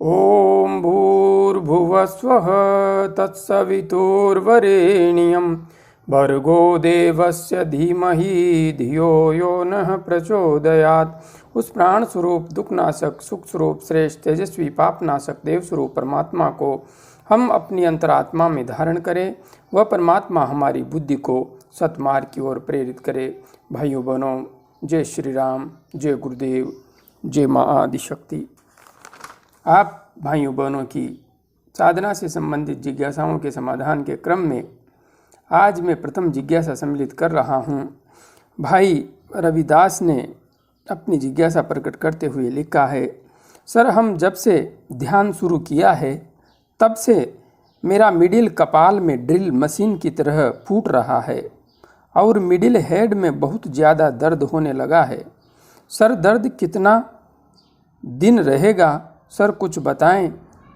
ॐ भूर्भुवस्वः तत्सवितुर्वरेण्यं भर्गो देवस्य धीमहि धियो यो नः प्रचोदयात्। उस प्राण स्वरूप दुखनाशक सुख स्वरूप श्रेष्ठ तेजस्वी पापनाशक देव स्वरूप परमात्मा को हम अपनी अंतरात्मा में धारण करें। वह परमात्मा हमारी बुद्धि को सतमार्ग की ओर प्रेरित करे। भाइयों बहनों, जय श्री राम, जय गुरुदेव, जय माँ आदिशक्ति। आप भाइयों बहनों की साधना से संबंधित जिज्ञासाओं के समाधान के क्रम में आज मैं प्रथम जिज्ञासा सम्मिलित कर रहा हूँ। भाई रविदास ने अपनी जिज्ञासा प्रकट करते हुए लिखा है, सर हम जब से ध्यान शुरू किया है तब से मेरा मिडिल कपाल में ड्रिल मशीन की तरह फूट रहा है और मिडिल हेड में बहुत ज़्यादा दर्द होने लगा है। सर दर्द कितना दिन रहेगा? सर कुछ बताएं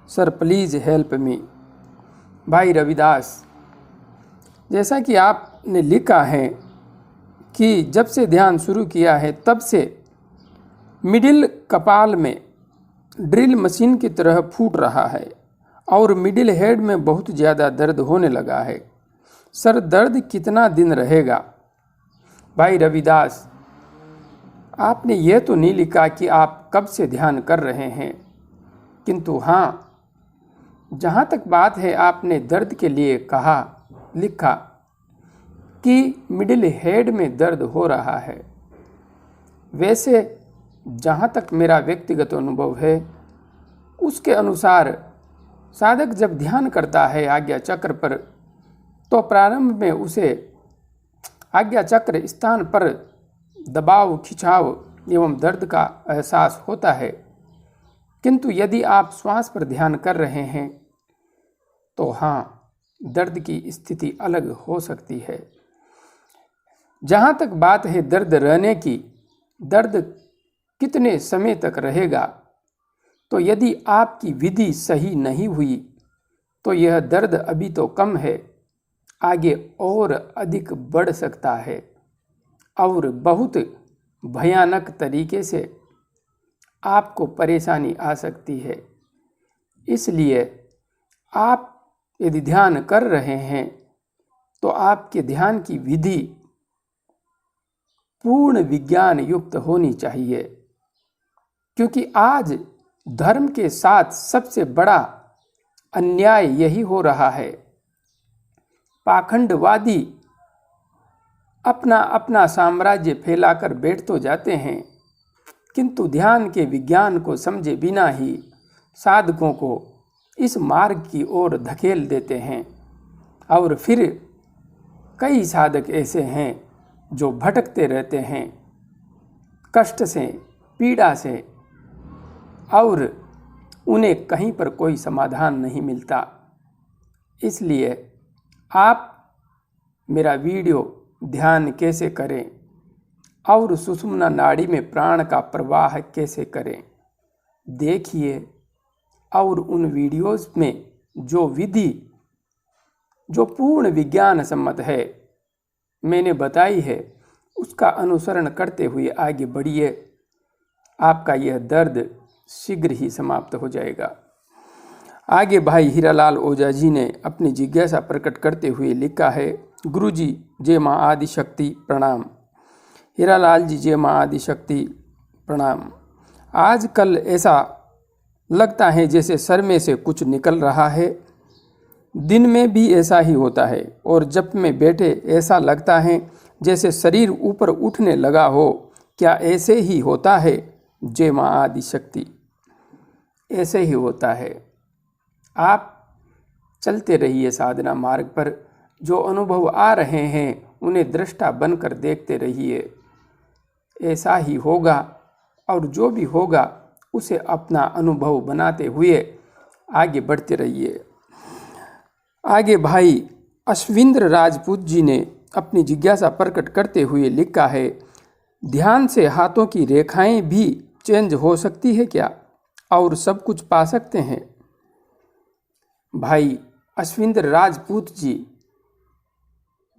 सर, प्लीज़ हेल्प मी। भाई रविदास, जैसा कि आपने लिखा है कि जब से ध्यान शुरू किया है तब से मिडिल कपाल में ड्रिल मशीन की तरह फूट रहा है और मिडिल हेड में बहुत ज़्यादा दर्द होने लगा है। सर दर्द कितना दिन रहेगा? भाई रविदास, आपने ये तो नहीं लिखा कि आप कब से ध्यान कर रहे हैं, किंतु हाँ, जहाँ तक बात है आपने दर्द के लिए लिखा कि मिडिल हेड में दर्द हो रहा है। वैसे जहाँ तक मेरा व्यक्तिगत अनुभव है उसके अनुसार साधक जब ध्यान करता है आज्ञा चक्र पर तो प्रारंभ में उसे आज्ञा चक्र स्थान पर दबाव, खिंचाव एवं दर्द का एहसास होता है, किंतु यदि आप श्वास पर ध्यान कर रहे हैं तो हाँ, दर्द की स्थिति अलग हो सकती है। जहाँ तक बात है दर्द रहने की, दर्द कितने समय तक रहेगा, तो यदि आपकी विधि सही नहीं हुई तो यह दर्द अभी तो कम है, आगे और अधिक बढ़ सकता है और बहुत भयानक तरीके से आपको परेशानी आ सकती है। इसलिए आप यदि ध्यान कर रहे हैं तो आपके ध्यान की विधि पूर्ण विज्ञान युक्त होनी चाहिए, क्योंकि आज धर्म के साथ सबसे बड़ा अन्याय यही हो रहा है। पाखंडवादी अपना अपना साम्राज्य फैलाकर बैठ तो जाते हैं, किंतु ध्यान के विज्ञान को समझे बिना ही साधकों को इस मार्ग की ओर धकेल देते हैं और फिर कई साधक ऐसे हैं जो भटकते रहते हैं कष्ट से, पीड़ा से, और उन्हें कहीं पर कोई समाधान नहीं मिलता। इसलिए आप मेरा वीडियो ध्यान कैसे करें और सुषुम्ना नाड़ी में प्राण का प्रवाह कैसे करें देखिए, और उन वीडियोस में जो विधि जो पूर्ण विज्ञान सम्मत है मैंने बताई है उसका अनुसरण करते हुए आगे बढ़िए। आपका यह दर्द शीघ्र ही समाप्त हो जाएगा। आगे भाई हीरालाल ओझा जी ने अपनी जिज्ञासा प्रकट करते हुए लिखा है, गुरुजी जय माँ आदिशक्ति प्रणाम। हीरालाल जी जय माँ आदिशक्ति प्रणाम। आजकल ऐसा लगता है जैसे सर में से कुछ निकल रहा है। दिन में भी ऐसा ही होता है और जब में बैठे ऐसा लगता है जैसे शरीर ऊपर उठने लगा हो। क्या ऐसे ही होता है? जय माँ आदिशक्ति। ऐसे ही होता है। आप चलते रहिए साधना मार्ग पर। जो अनुभव आ रहे हैं उन्हें दृष्टा बनकर देखते रहिए। ऐसा ही होगा और जो भी होगा उसे अपना अनुभव बनाते हुए आगे बढ़ते रहिए। आगे भाई अश्विंद्र राजपूत जी ने अपनी जिज्ञासा प्रकट करते हुए लिखा है, ध्यान से हाथों की रेखाएं भी चेंज हो सकती है क्या और सब कुछ पा सकते हैं? भाई अश्विंद्र राजपूत जी,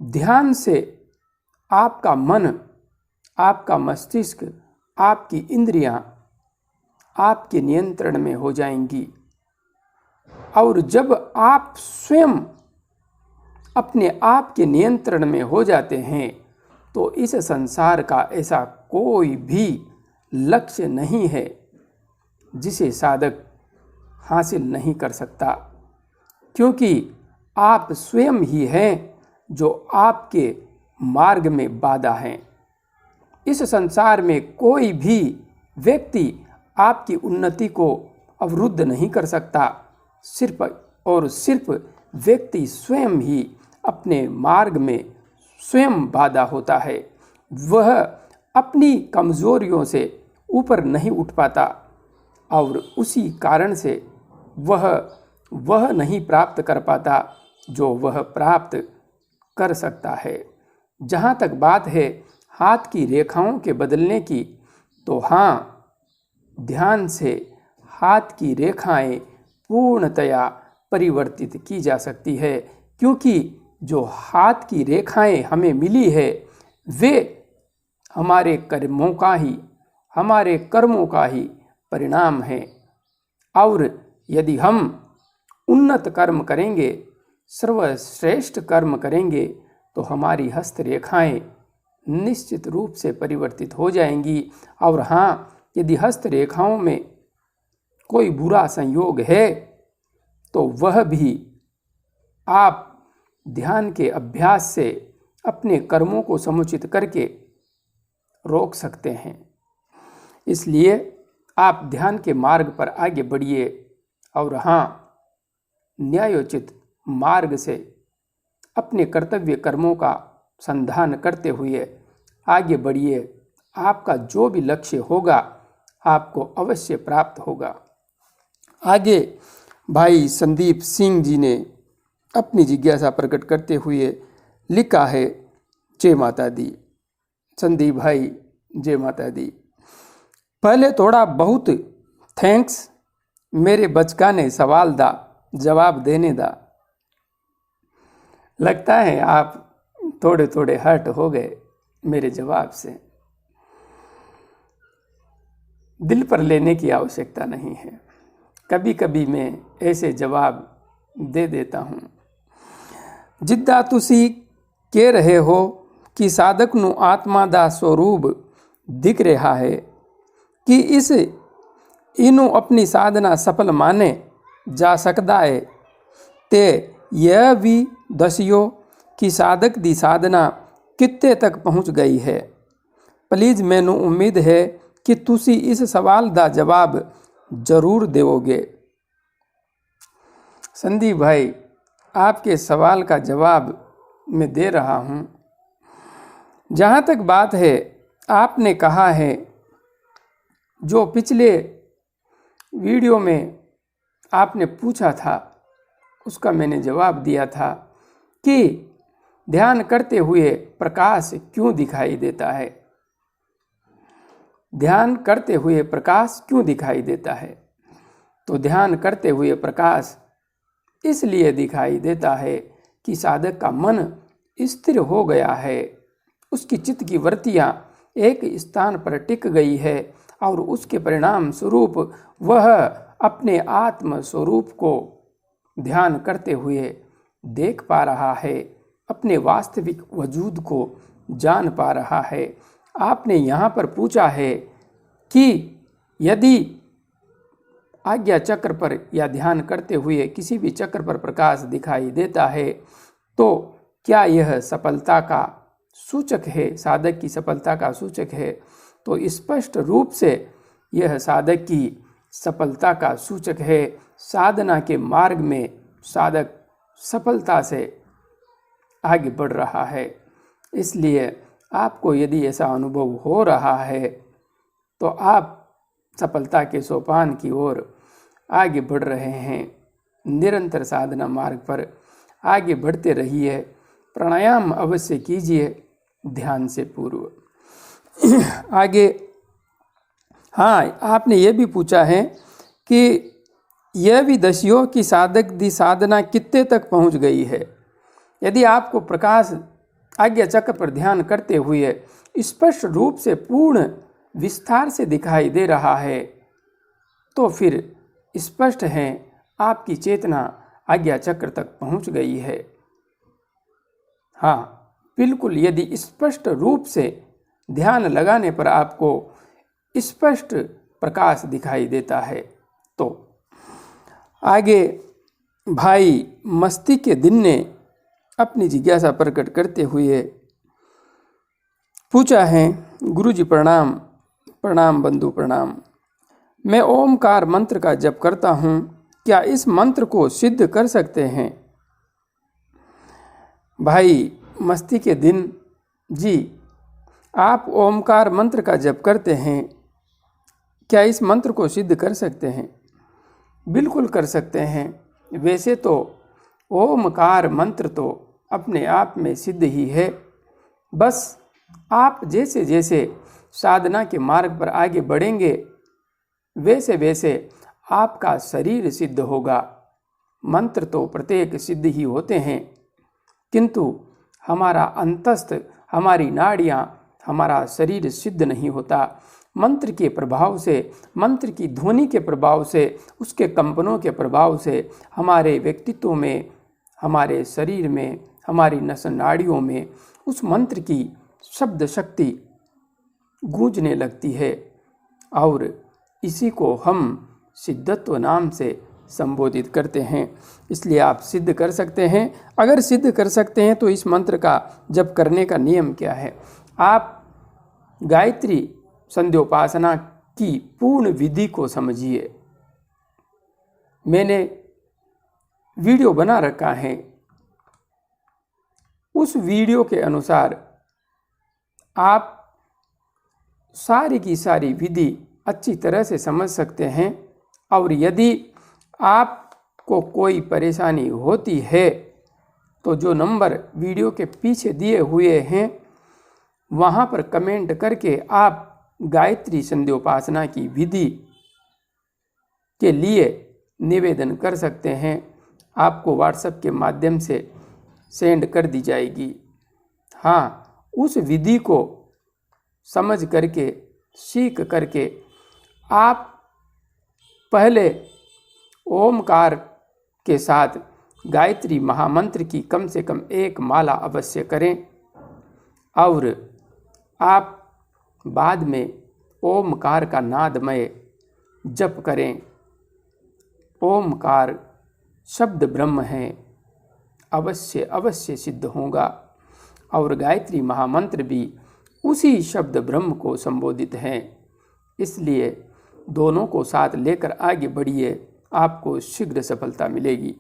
ध्यान से आपका मन, आपका मस्तिष्क, आपकी इंद्रियां आपके नियंत्रण में हो जाएंगी। और जब आप स्वयं अपने आप के नियंत्रण में हो जाते हैं तो इस संसार का ऐसा कोई भी लक्ष्य नहीं है जिसे साधक हासिल नहीं कर सकता, क्योंकि आप स्वयं ही हैं जो आपके मार्ग में बाधा हैं। इस संसार में कोई भी व्यक्ति आपकी उन्नति को अवरुद्ध नहीं कर सकता। सिर्फ और सिर्फ व्यक्ति स्वयं ही अपने मार्ग में स्वयं बाधा होता है। वह अपनी कमजोरियों से ऊपर नहीं उठ पाता और उसी कारण से वह नहीं प्राप्त कर पाता जो वह प्राप्त कर सकता है। जहाँ तक बात है हाथ की रेखाओं के बदलने की, तो हाँ, ध्यान से हाथ की रेखाएं पूर्णतया परिवर्तित की जा सकती है, क्योंकि जो हाथ की रेखाएं हमें मिली है वे हमारे कर्मों का ही परिणाम है। और यदि हम उन्नत कर्म करेंगे, सर्वश्रेष्ठ कर्म करेंगे, तो हमारी हस्तरेखाएं निश्चित रूप से परिवर्तित हो जाएंगी। और हाँ, यदि हस्तरेखाओं में कोई बुरा संयोग है तो वह भी आप ध्यान के अभ्यास से अपने कर्मों को समुचित करके रोक सकते हैं। इसलिए आप ध्यान के मार्ग पर आगे बढ़िए और हाँ, न्यायोचित मार्ग से अपने कर्तव्य कर्मों का संधान करते हुए आगे बढ़िए। आपका जो भी लक्ष्य होगा आपको अवश्य प्राप्त होगा। आगे भाई संदीप सिंह जी ने अपनी जिज्ञासा प्रकट करते हुए लिखा है, जय माता दी। संदीप भाई, जय माता दी। पहले थोड़ा बहुत थैंक्स, मेरे बचकाने सवाल दा जवाब देने दा। लगता है आप थोड़े थोड़े हर्ट हो गए मेरे जवाब से। दिल पर लेने की आवश्यकता नहीं है, कभी कभी मैं ऐसे जवाब दे देता हूँ। जिद्दा तुसी कह रहे हो कि साधक ਨੂੰ आत्मा ਦਾ स्वरूप दिख रहा है कि इस इनू अपनी साधना सफल माने जा सकता है, ते यह भी दसियो कि साधक दी साधना कित्ते तक पहुँच गई है। प्लीज़ मैनू उम्मीद है कि तुसी इस सवाल का जवाब जरूर देवोगे। संदीप भाई, आपके सवाल का जवाब मैं दे रहा हूँ। जहाँ तक बात है, आपने कहा है, जो पिछले वीडियो में आपने पूछा था उसका मैंने जवाब दिया था कि ध्यान करते हुए प्रकाश क्यों दिखाई देता है। ध्यान करते हुए प्रकाश क्यों दिखाई देता है? तो ध्यान करते हुए प्रकाश इसलिए दिखाई देता है कि साधक का मन स्थिर हो गया है, उसकी चित्त की वृत्तियाँ एक स्थान पर टिक गई है और उसके परिणाम स्वरूप वह अपने आत्म स्वरूप को ध्यान करते हुए देख पा रहा है, अपने वास्तविक वजूद को जान पा रहा है। आपने यहाँ पर पूछा है कि यदि आज्ञा चक्र पर या ध्यान करते हुए किसी भी चक्र पर प्रकाश दिखाई देता है तो क्या यह सफलता का सूचक है, साधक की सफलता का सूचक है? तो स्पष्ट रूप से यह साधक की सफलता का सूचक है। साधना के मार्ग में साधक सफलता से आगे बढ़ रहा है। इसलिए आपको यदि ऐसा अनुभव हो रहा है तो आप सफलता के सोपान की ओर आगे बढ़ रहे हैं। निरंतर साधना मार्ग पर आगे बढ़ते रहिए। प्राणायाम अवश्य कीजिए ध्यान से पूर्व। आगे हाँ, आपने ये भी पूछा है कि यह भी दसियो कि साधक दी साधना कित्ते तक पहुंच गई है। यदि आपको प्रकाश आज्ञा चक्र पर ध्यान करते हुए स्पष्ट रूप से पूर्ण विस्तार से दिखाई दे रहा है तो फिर स्पष्ट है आपकी चेतना आज्ञा चक्र तक पहुंच गई है। हाँ, बिल्कुल, यदि स्पष्ट रूप से ध्यान लगाने पर आपको स्पष्ट प्रकाश दिखाई देता है। तो आगे भाई मस्ती के दिन ने अपनी जिज्ञासा प्रकट करते हुए पूछा है, गुरुजी प्रणाम। प्रणाम बंधु प्रणाम। मैं ओमकार मंत्र का जप करता हूँ, क्या इस मंत्र को सिद्ध कर सकते हैं? भाई मस्ती के दिन जी, आप ओमकार मंत्र का जप करते हैं, क्या इस मंत्र को सिद्ध कर सकते हैं? बिल्कुल कर सकते हैं। वैसे तो ओमकार मंत्र तो अपने आप में सिद्ध ही है, बस आप जैसे जैसे साधना के मार्ग पर आगे बढ़ेंगे वैसे वैसे आपका शरीर सिद्ध होगा। मंत्र तो प्रत्येक सिद्ध ही होते हैं, किंतु हमारा अंतस्थ, हमारी नाड़ियाँ, हमारा शरीर सिद्ध नहीं होता। मंत्र के प्रभाव से, मंत्र की ध्वनि के प्रभाव से, उसके कंपनों के प्रभाव से हमारे व्यक्तित्व में, हमारे शरीर में, हमारी नस नाड़ियों में उस मंत्र की शब्द शक्ति गूंजने लगती है और इसी को हम सिद्धत्व नाम से संबोधित करते हैं। इसलिए आप सिद्ध कर सकते हैं। अगर सिद्ध कर सकते हैं तो इस मंत्र का जप करने का नियम क्या है? आप गायत्री संध्योपासना की पूर्ण विधि को समझिए। मैंने वीडियो बना रखा है, उस वीडियो के अनुसार आप सारी की सारी विधि अच्छी तरह से समझ सकते हैं। और यदि आपको कोई परेशानी होती है तो जो नंबर वीडियो के पीछे दिए हुए हैं वहाँ पर कमेंट करके आप गायत्री संध्योपासना की विधि के लिए निवेदन कर सकते हैं। आपको व्हाट्सएप के माध्यम से सेंड कर दी जाएगी। हाँ, उस विधि को समझ करके, सीख करके आप पहले ओमकार के साथ गायत्री महामंत्र की कम से कम एक माला अवश्य करें और आप बाद में ओमकार का नादमय जप करें। ओमकार शब्द ब्रह्म है, अवश्य अवश्य सिद्ध होगा। और गायत्री महामंत्र भी उसी शब्द ब्रह्म को संबोधित है। इसलिए दोनों को साथ लेकर आगे बढ़िए, आपको शीघ्र सफलता मिलेगी।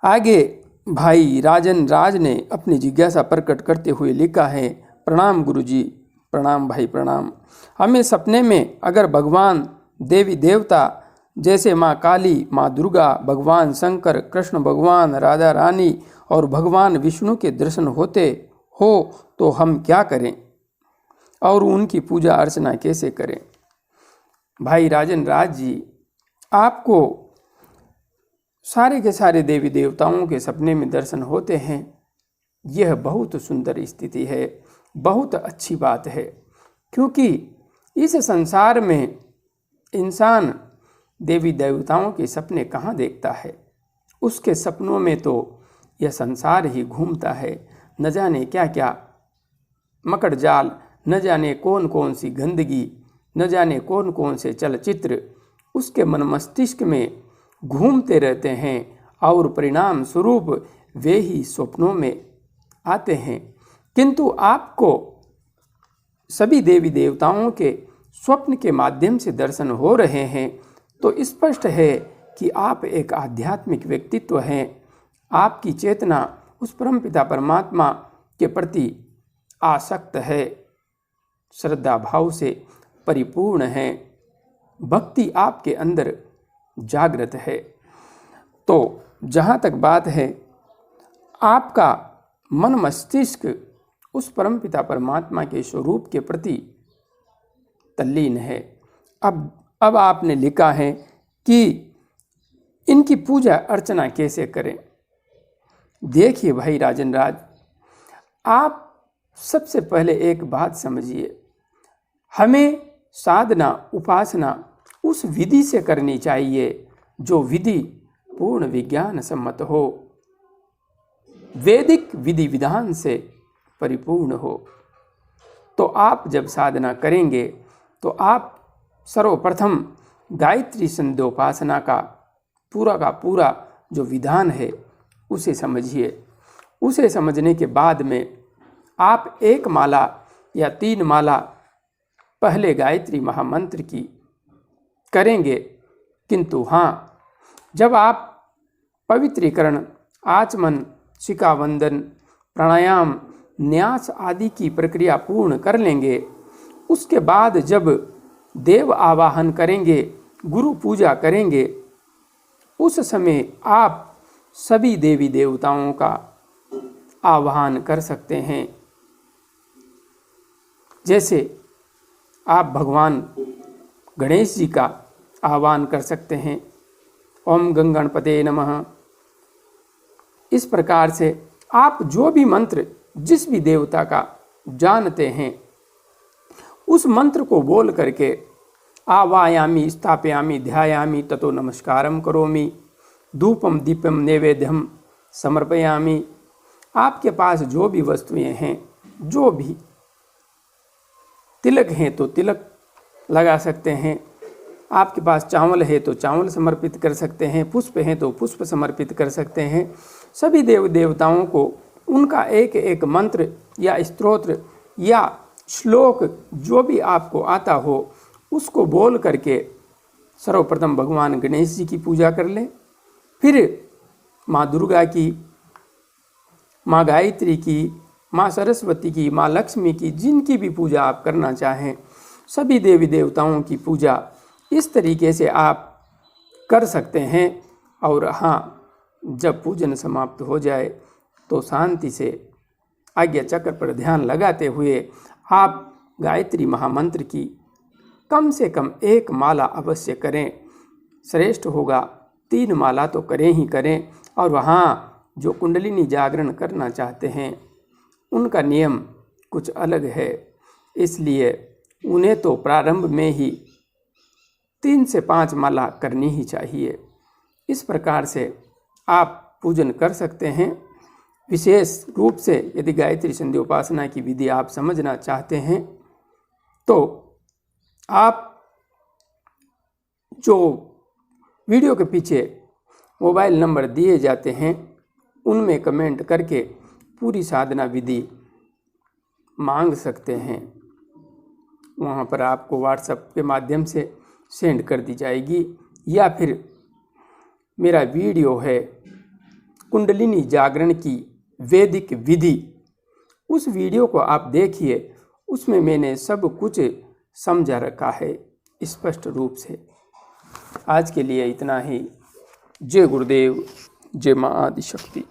आगे भाई राजन राज ने अपनी जिज्ञासा प्रकट करते हुए लिखा है, प्रणाम गुरुजी। प्रणाम भाई प्रणाम। हमें सपने में अगर भगवान देवी देवता जैसे माँ काली, माँ दुर्गा, भगवान शंकर, कृष्ण भगवान, राधा रानी और भगवान विष्णु के दर्शन होते हो तो हम क्या करें और उनकी पूजा अर्चना कैसे करें? भाई राजन राज जी, आपको सारे के सारे देवी देवताओं के सपने में दर्शन होते हैं। यह बहुत सुंदर स्थिति है, बहुत अच्छी बात है, क्योंकि इस संसार में इंसान देवी देवताओं के सपने कहाँ देखता है? उसके सपनों में तो यह संसार ही घूमता है। न जाने क्या क्या मकड़ जाल, न जाने कौन कौन सी गंदगी, न जाने कौन कौन से चलचित्र उसके मन मस्तिष्क में घूमते रहते हैं और परिणाम स्वरूप वे ही स्वप्नों में आते हैं। किंतु आपको सभी देवी देवताओं के स्वप्न के माध्यम से दर्शन हो रहे हैं तो स्पष्ट है कि आप एक आध्यात्मिक व्यक्तित्व हैं। आपकी चेतना उस परमपिता परमात्मा के प्रति आसक्त है, श्रद्धा भाव से परिपूर्ण है, भक्ति आपके अंदर जागृत है। तो जहाँ तक बात है, आपका मन मस्तिष्क उस परमपिता परमात्मा के स्वरूप के प्रति तल्लीन है। अब आपने लिखा है कि इनकी पूजा अर्चना कैसे करें। देखिए भाई राजन राज, आप सबसे पहले एक बात समझिए, हमें साधना, उपासना उस विधि से करनी चाहिए जो विधि पूर्ण विज्ञान सम्मत हो, वैदिक विधि विधान से परिपूर्ण हो। तो आप जब साधना करेंगे तो आप सर्वप्रथम गायत्री संध्योपासना का पूरा जो विधान है उसे समझिए। उसे समझने के बाद में आप 1 माला या 3 माला पहले गायत्री महामंत्र की करेंगे, किंतु हाँ, जब आप पवित्रीकरण, आचमन, शिखावंदन, प्राणायाम, न्यास आदि की प्रक्रिया पूर्ण कर लेंगे, उसके बाद जब देव आवाहन करेंगे, गुरु पूजा करेंगे, उस समय आप सभी देवी देवताओं का आवाहन कर सकते हैं। जैसे आप भगवान गणेश जी का आह्वान कर सकते हैं, ओम गंगणपते नमः। इस प्रकार से आप जो भी मंत्र जिस भी देवता का जानते हैं उस मंत्र को बोल करके आवायामी, स्थापयामी, ध्यायामी, ततो नमस्कारम करोमि, धूपम दीपम नैवेद्यम समर्पयामी। आपके पास जो भी वस्तुएं हैं, जो भी तिलक हैं तो तिलक लगा सकते हैं, आपके पास चावल है तो चावल समर्पित कर सकते हैं, पुष्प हैं तो पुष्प समर्पित कर सकते हैं। सभी देव देवताओं को उनका एक एक मंत्र या स्तोत्र या श्लोक जो भी आपको आता हो उसको बोल करके सर्वप्रथम भगवान गणेश जी की पूजा कर लें, फिर माँ दुर्गा की, माँ गायत्री की, माँ सरस्वती की, माँ लक्ष्मी की, जिनकी भी पूजा आप करना चाहें, सभी देवी देवताओं की पूजा इस तरीके से आप कर सकते हैं। और हाँ, जब पूजन समाप्त हो जाए तो शांति से आज्ञा चक्र पर ध्यान लगाते हुए आप गायत्री महामंत्र की कम से कम 1 माला अवश्य करें। श्रेष्ठ होगा 3 माला तो करें ही करें। और वहाँ जो कुंडलिनी जागरण करना चाहते हैं उनका नियम कुछ अलग है, इसलिए उन्हें तो प्रारंभ में ही 3 से 5 माला करनी ही चाहिए। इस प्रकार से आप पूजन कर सकते हैं। विशेष रूप से यदि गायत्री संध्योपासना की विधि आप समझना चाहते हैं तो आप जो वीडियो के पीछे मोबाइल नंबर दिए जाते हैं उनमें कमेंट करके पूरी साधना विधि मांग सकते हैं। वहाँ पर आपको व्हाट्सएप के माध्यम से सेंड कर दी जाएगी, या फिर मेरा वीडियो है कुंडलिनी जागरण की वैदिक विधि, उस वीडियो को आप देखिए, उसमें मैंने सब कुछ समझा रखा है स्पष्ट रूप से। आज के लिए इतना ही। जय गुरुदेव, जय माँ आदिशक्ति।